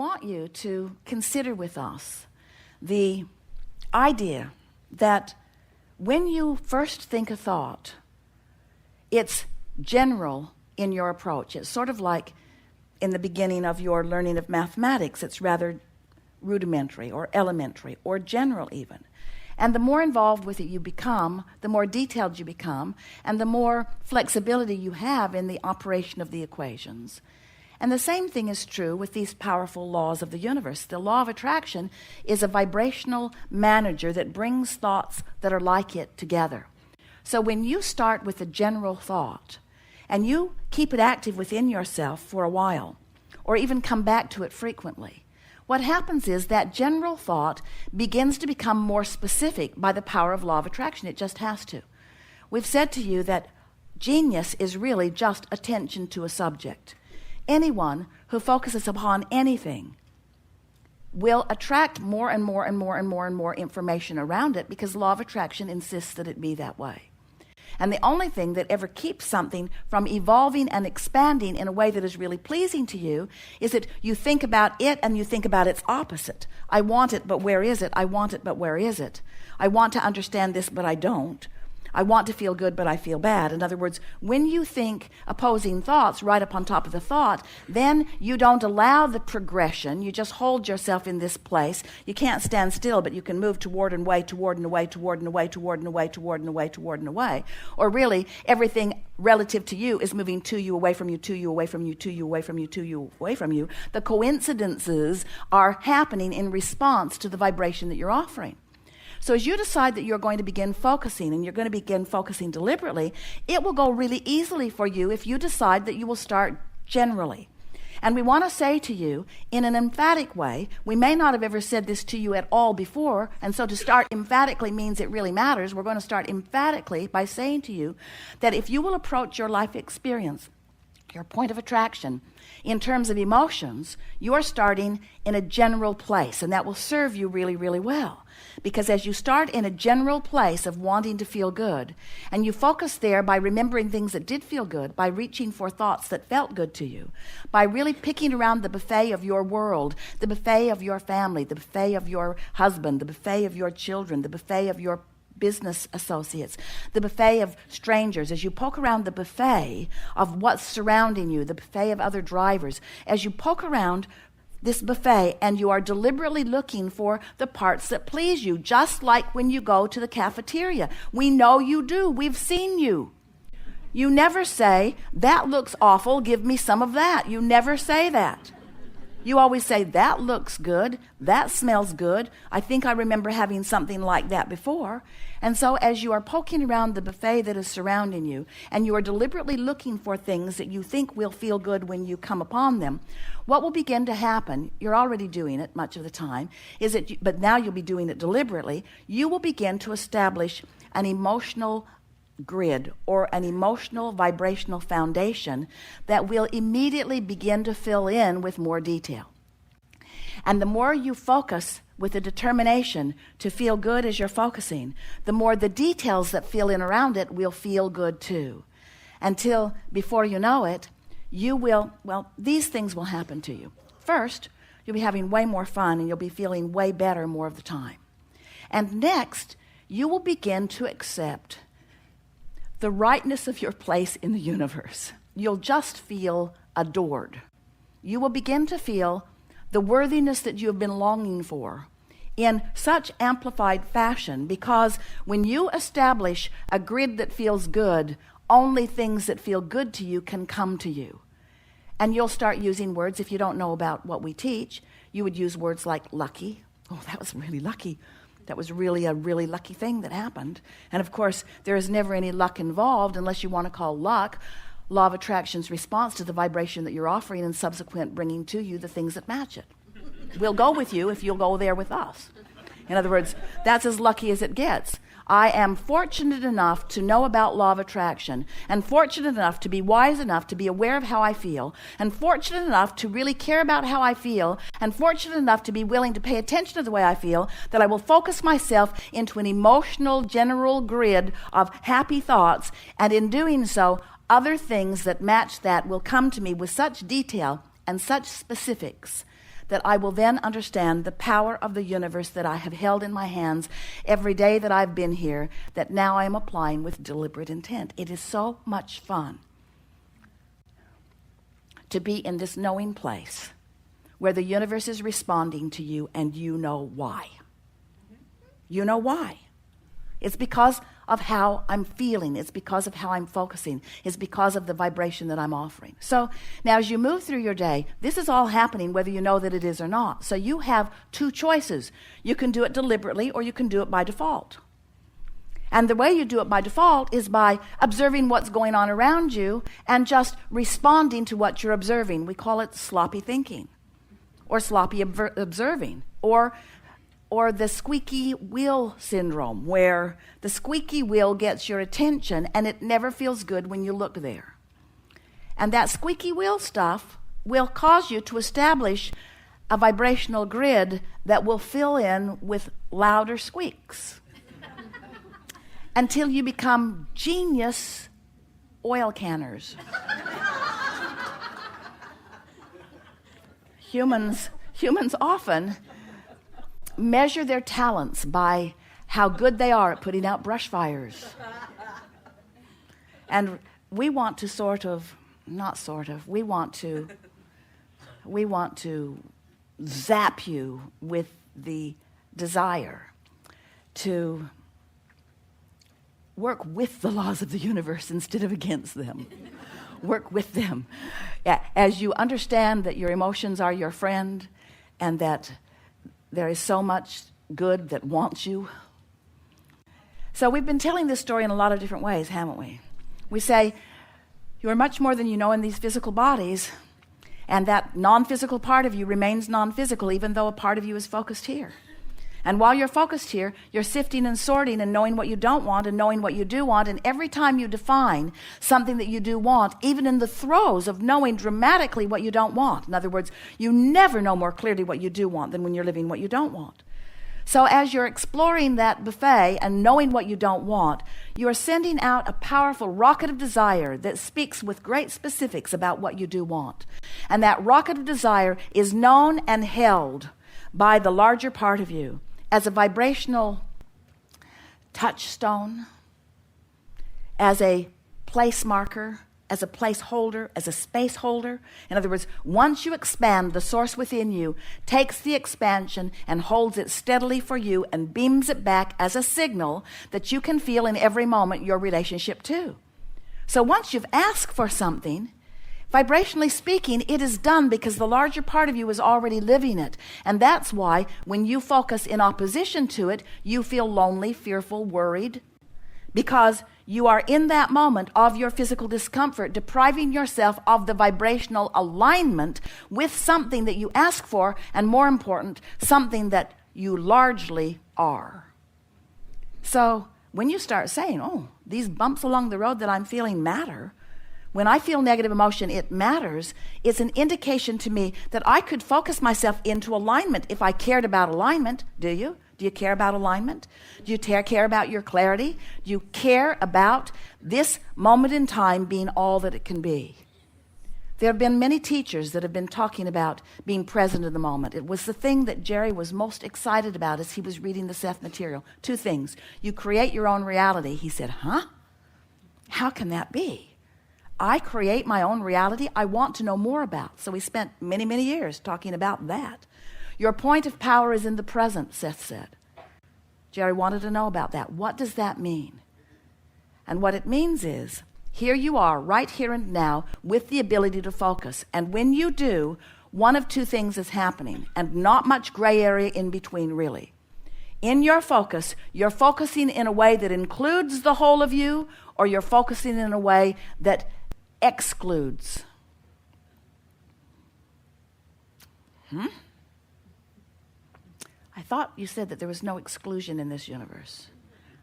want you to consider with us the idea that when you first think a thought, it's general in your approach. It's sort of like in the beginning of your learning of mathematics. It's rather rudimentary or elementary or general even. And the more involved with it you become, the more detailed you become, and the more flexibility you have in the operation of the equations. And the same thing is true with these powerful laws of the universe. The law of attraction is a vibrational manager that brings thoughts that are like it together. So when you start with a general thought, and you keep it active within yourself for a while, or even come back to it frequently, what happens is that general thought begins to become more specific by the power of law of attraction. It just has to. We've said to you that genius is really just attention to a subject. Anyone who focuses upon anything will attract more and more and more and more and more information around it, because law of attraction insists that it be that way. And the only thing that ever keeps something from evolving and expanding in a way that is really pleasing to you is that you think about it and you think about its opposite. I want it, but where is it? I want it, but where is it? I want to understand this, but I don't. I want to feel good, but I feel bad. In other words, when you think opposing thoughts right up on top of the thought, then you don't allow the progression. You just hold yourself in this place. You can't stand still, but you can move toward and away, toward and away, toward and away, toward and away, toward and away, toward and away. Or really, everything relative to you is moving to you, away from you, to you, away from you, to you, away from you, to you, away from you. The coincidences are happening in response to the vibration that you're offering. So as you decide that you're going to begin focusing, and you're going to begin focusing deliberately, it will go really easily for you if you decide that you will start generally. And we want to say to you in an emphatic way, we may not have ever said this to you at all before, and so to start emphatically means it really matters. We're going to start emphatically by saying to you that if you will approach your life experience, your point of attraction, in terms of emotions, you're starting in a general place, and that will serve you really, really well. Because as you start in a general place of wanting to feel good, and you focus there by remembering things that did feel good, by reaching for thoughts that felt good to you, by really picking around the buffet of your world, the buffet of your family, the buffet of your husband, the buffet of your children, the buffet of your business associates, the buffet of strangers, as you poke around the buffet of what's surrounding you, the buffet of other drivers, as you poke around this buffet and you are deliberately looking for the parts that please you, just like when you go to the cafeteria. We know you do. We've seen you. You never say, that looks awful, give me some of that. You never say that. You always say, that looks good, that smells good. I think I remember having something like that before. And so as you are poking around the buffet that is surrounding you, and you are deliberately looking for things that you think will feel good when you come upon them, what will begin to happen, you're already doing it much of the time, is that but now you'll be doing it deliberately, you will begin to establish an emotional grid or an emotional vibrational foundation that will immediately begin to fill in with more detail. And the more you focus with a determination to feel good as you're focusing, the more the details that fill in around it will feel good too. Until before you know it, you will, these things will happen to you. First, you'll be having way more fun and you'll be feeling way better more of the time. And next, you will begin to accept the rightness of your place in the universe. You'll just feel adored. You will begin to feel the worthiness that you have been longing for in such amplified fashion, because when you establish a grid that feels good, only things that feel good to you can come to you. And you'll start using words, if you don't know about what we teach, you would use words like lucky. Oh, that was really lucky. That was really a really lucky thing that happened. And of course, there is never any luck involved unless you want to call luck law of attraction's response to the vibration that you're offering and subsequent bringing to you the things that match it. We'll go with you if you'll go there with us. In other words, that's as lucky as it gets. I am fortunate enough to know about law of attraction, and fortunate enough to be wise enough to be aware of how I feel, and fortunate enough to really care about how I feel, and fortunate enough to be willing to pay attention to the way I feel, that I will focus myself into an emotional general grid of happy thoughts, and in doing so, other things that match that will come to me with such detail and such specifics that I will then understand the power of the universe that I have held in my hands every day that I've been here, that now I am applying with deliberate intent. It is so much fun to be in this knowing place where the universe is responding to you and you know why. You know why. It's because of how I'm feeling. It's because of how I'm focusing. It's because of the vibration that I'm offering. So now as you move through your day, this is all happening whether you know that it is or not. So you have two choices. You can do it deliberately or you can do it by default. And the way you do it by default is by observing what's going on around you and just responding to what you're observing. We call it sloppy thinking or sloppy observing or the squeaky wheel syndrome, where the squeaky wheel gets your attention and it never feels good when you look there. And that squeaky wheel stuff will cause you to establish a vibrational grid that will fill in with louder squeaks until you become genius oil canners. Humans often measure their talents by how good they are at putting out brush fires. And we want to we want to zap you with the desire to work with the laws of the universe instead of against them. Work with them. As you understand that your emotions are your friend and that there is so much good that wants you. So we've been telling this story in a lot of different ways, haven't we? We say, you are much more than you know in these physical bodies, and that non-physical part of you remains non-physical even though a part of you is focused here. And while you're focused here, you're sifting and sorting and knowing what you don't want and knowing what you do want. And every time you define something that you do want, even in the throes of knowing dramatically what you don't want, in other words, you never know more clearly what you do want than when you're living what you don't want. So as you're exploring that buffet and knowing what you don't want, you are sending out a powerful rocket of desire that speaks with great specifics about what you do want. And that rocket of desire is known and held by the larger part of you as a vibrational touchstone, as a place marker, as a placeholder, as a space holder. In other words, once you expand, the source within you takes the expansion and holds it steadily for you and beams it back as a signal that you can feel in every moment your relationship to. So once you've asked for something, vibrationally speaking, it is done because the larger part of you is already living it. And that's why when you focus in opposition to it, you feel lonely, fearful, worried, because you are in that moment of your physical discomfort, depriving yourself of the vibrational alignment with something that you ask for, and more important, something that you largely are. So when you start saying, oh, these bumps along the road that I'm feeling matter, when I feel negative emotion, it matters. It's an indication to me that I could focus myself into alignment if I cared about alignment. Do you? Do you care about alignment? Do you care about your clarity? Do you care about this moment in time being all that it can be? There have been many teachers that have been talking about being present in the moment. It was the thing that Jerry was most excited about as he was reading the Seth material. Two things. You create your own reality. He said, huh? How can that be? I create my own reality I want to know more about. So we spent many, many years talking about that. Your point of power is in the present, Seth said. Jerry wanted to know about that. What does that mean? And what it means is, here you are, right here and now, with the ability to focus. And when you do, one of two things is happening, and not much gray area in between, really. In your focus, you're focusing in a way that includes the whole of you, or you're focusing in a way that excludes. I thought you said that there was no exclusion in this universe.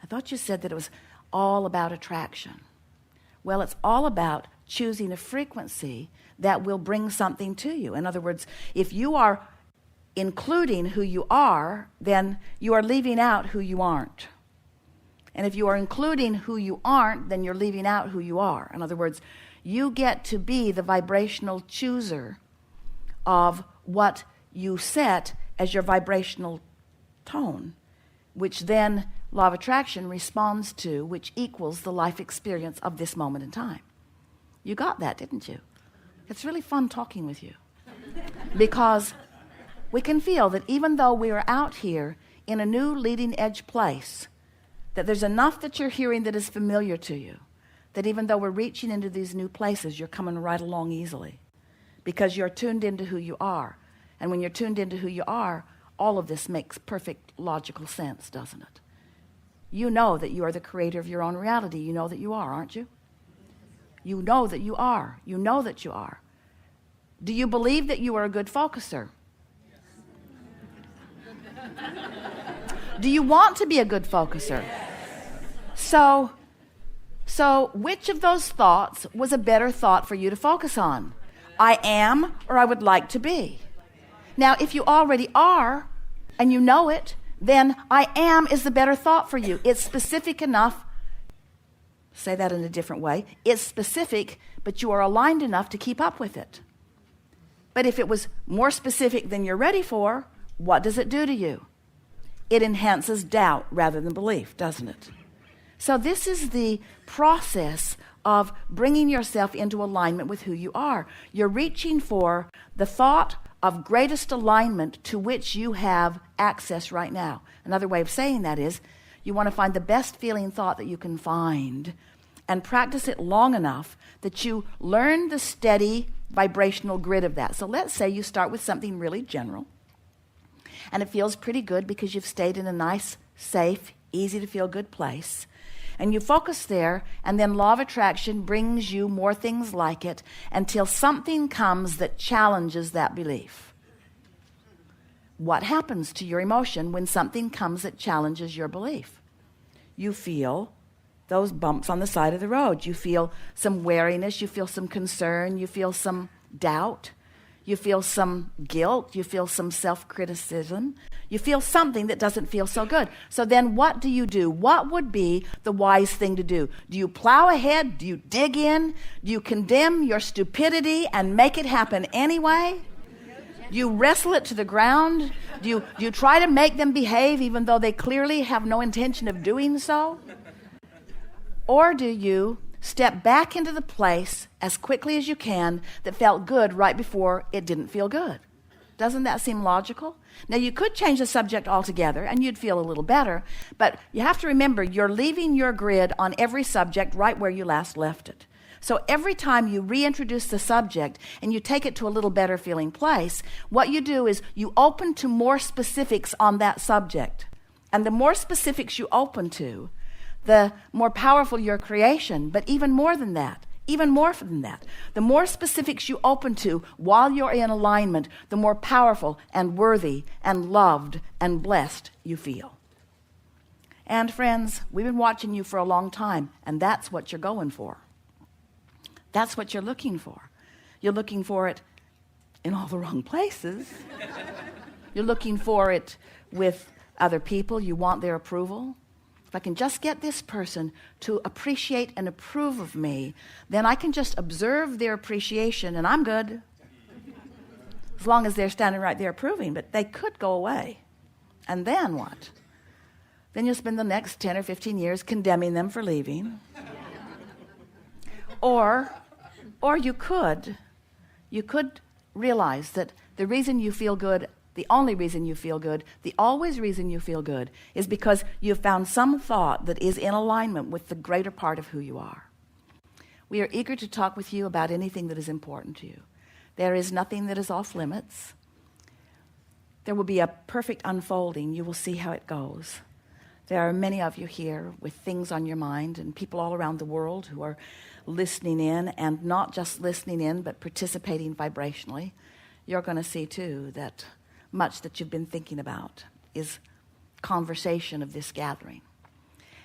I thought you said that it was all about attraction. Well, it's all about choosing a frequency that will bring something to you. In other words, if you are including who you are, then you are leaving out who you aren't. And if you are including who you aren't, then you're leaving out who you are. In other words, you get to be the vibrational chooser of what you set as your vibrational tone, which then law of attraction responds to, which equals the life experience of this moment in time. You got that, didn't you? It's really fun talking with you, because we can feel that even though we are out here in a new leading edge place, that there's enough that you're hearing that is familiar to you, that even though we're reaching into these new places, you're coming right along easily, because you're tuned into who you are. And when you're tuned into who you are, all of this makes perfect logical sense, doesn't it? You know that you are the creator of your own reality. You know that you are, aren't you? You know that you are. You know that you are. Do you believe that you are a good focuser? Do you want to be a good focuser? So which of those thoughts was a better thought for you to focus on? I am, or I would like to be. Now, if you already are, and you know it, then I am is the better thought for you. It's specific enough. Say that in a different way. It's specific, but you are aligned enough to keep up with it. But if it was more specific than you're ready for, what does it do to you? It enhances doubt rather than belief, doesn't it? So this is the process of bringing yourself into alignment with who you are. You're reaching for the thought of greatest alignment to which you have access right now. Another way of saying that is, you want to find the best feeling thought that you can find and practice it long enough that you learn the steady vibrational grid of that. So let's say you start with something really general, and it feels pretty good because you've stayed in a nice, safe, easy to feel good place. And you focus there, and then law of attraction brings you more things like it until something comes that challenges that belief. What happens to your emotion when something comes that challenges your belief? You feel those bumps on the side of the road. You feel some wariness, you feel some concern, you feel some doubt, you feel some guilt, you feel some self-criticism, you feel something that doesn't feel so good. So then what do you do? What would be the wise thing to do? Do you plow ahead? Do you dig in? Do you condemn your stupidity and make it happen anyway? Do you wrestle it to the ground? Do you try to make them behave even though they clearly have no intention of doing so? Or do you step back into the place as quickly as you can that felt good right before it didn't feel good? Doesn't that seem logical? Now, you could change the subject altogether and you'd feel a little better, but you have to remember you're leaving your grid on every subject right where you last left it. So every time you reintroduce the subject and you take it to a little better feeling place, what you do is you open to more specifics on that subject. And the more specifics you open to, the more powerful your creation. But even more than that, the more specifics you open to while you're in alignment, the more powerful and worthy and loved and blessed you feel. And friends, we've been watching you for a long time, and that's what you're going for. That's what you're looking for. You're looking for it in all the wrong places. You're looking for it with other people. You want their approval. If I can just get this person to appreciate and approve of me, then I can just observe their appreciation and I'm good. As long as they're standing right there approving, but they could go away. And then what? Then you'll spend the next 10 or 15 years condemning them for leaving. Or you could realize that the reason you feel good, the only reason you feel good, the always reason you feel good is because you've found some thought that is in alignment with the greater part of who you are. We are eager to talk with you about anything that is important to you. There is nothing that is off limits. There will be a perfect unfolding. You will see how it goes. There are many of you here with things on your mind and people all around the world who are listening in, and not just listening in, but participating vibrationally. You're going to see, too, that much that you've been thinking about is conversation of this gathering.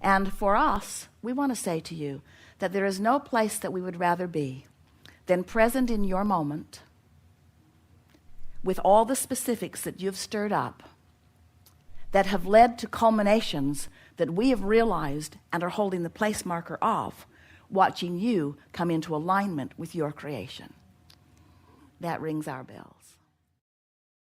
And for us, we want to say to you that there is no place that we would rather be than present in your moment with all the specifics that you've stirred up that have led to culminations that we have realized and are holding the place marker of, watching you come into alignment with your creation. That rings our bells.